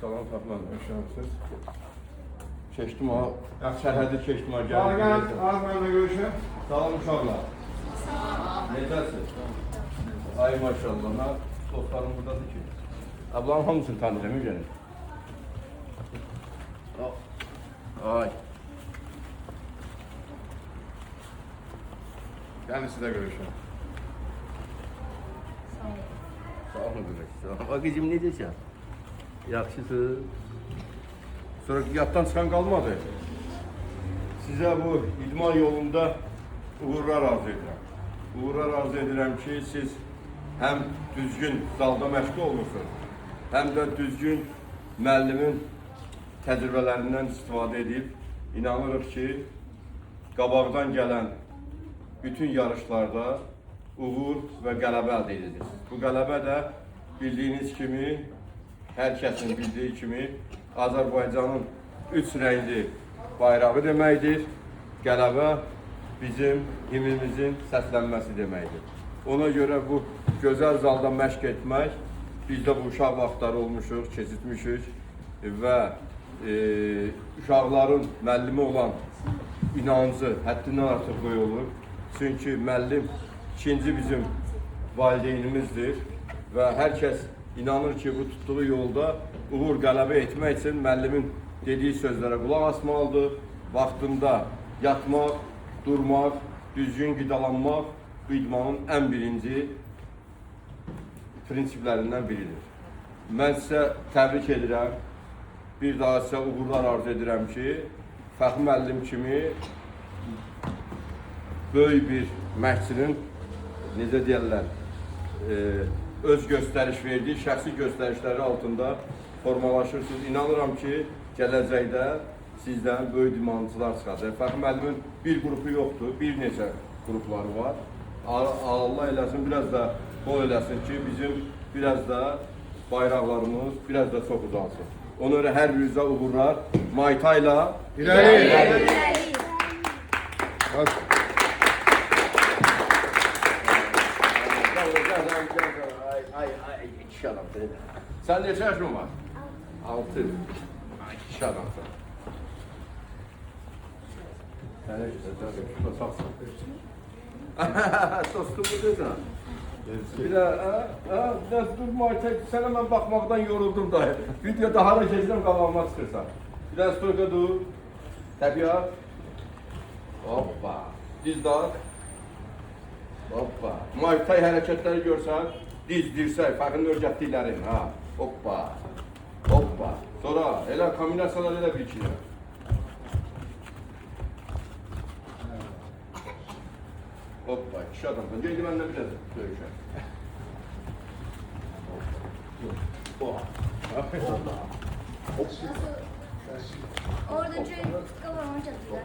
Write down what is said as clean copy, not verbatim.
Salam Fatma. Hoş geldiniz. Keçdim ha. Sərhədi keçdim ha. Gel, az benimle görüşün. Salam uşaqlar. Necəsiz? Ay maşallah. Ha, dostlarım buradadır ki. Ablam hamısını tanıyırım, gəlin. Ay. Gelin size görüşün. Sağ olun qızım. Bakıcım necəsən? Yaxşısın. Sonra yatdan çıxan qalmadı. Sizə bu idman yolunda uğurlar arzu edirəm. Uğurlar arzu edirəm ki, siz həm düzgün zalda məşq olursunuz, həm də düzgün müəllimin təcrübələrindən istifadə edib, inanırıq ki, qabaqdan gələn bütün yarışlarda uğur və qələbə əldə edəcəksiniz. Bu qələbə də bildiyiniz kimi, hər kəsin bildiyi kimi, Azərbaycanın 3 rəngli bayrağı deməkdir. Qələbə bizim himnimizin səslənməsi deməkdir. Ona görə bu gözəl zalda məşq etmək, biz də bu uşaq vaxtları olmuşuq, keçirtmişik və uşaqların müəllimi olan inancı həddindən artıq qoyulur. Çünki müəllim ikinci bizim valideynimizdir və hər kəs inanır ki, bu tutduğu yolda uğur qələbə etmək üçün müəllimin dediyi sözlərə qulaq asmalıdır. Vaxtında yatmaq, durmaq, düzgün qidalanmaq bu idmanın ən birinci prinsiplərindən biridir. Mən sizə təbrik edirəm. Bir daha sizə uğurlar arzu edirəm ki, Fəxri müəllim kimi böyük bir məşqçinin, necə deyərlər, öz göstəriş verdiyi şəxsi göstərişləri altında formalaşırsınız. İnanıram ki, gələcəkdə sizdən böyük idmançılar çıxacaq. Fəxri müəllimin bir qrupu yoxdur, bir neçə qrupları var. Allah eləsin, biraz da bol eləsin ki, bizim biraz da bayraqlarımız biraz da çox uzansın. Ona görə hər birinizə uğurlar. Muay Thai-la İleri. Ay, iki adam. Sen neçə yaşın var? 6. Ay, iki adamsın. Sen şurada saksın. Dostum bu deyirsən. Bir də, dur Muay Thai, sənə mən baxmaqdan yoruldum da. Videoda hara keçirəm, qabağıma çıxırsan. Bir də stoyka dur. Təbiat. Hoppa. Diz dağ. Hoppa. Muay Thai hərəkətləri görsən, diz, dirsək, fəxrin örgətdiklərin, ha. Hoppa. Hoppa. Sonra elə kombinasiyalar elə bir iki. Hoppa, kişi adamsan. Deydi məndən bir də döyüşək. Orada çocuk var, onu çatırlar.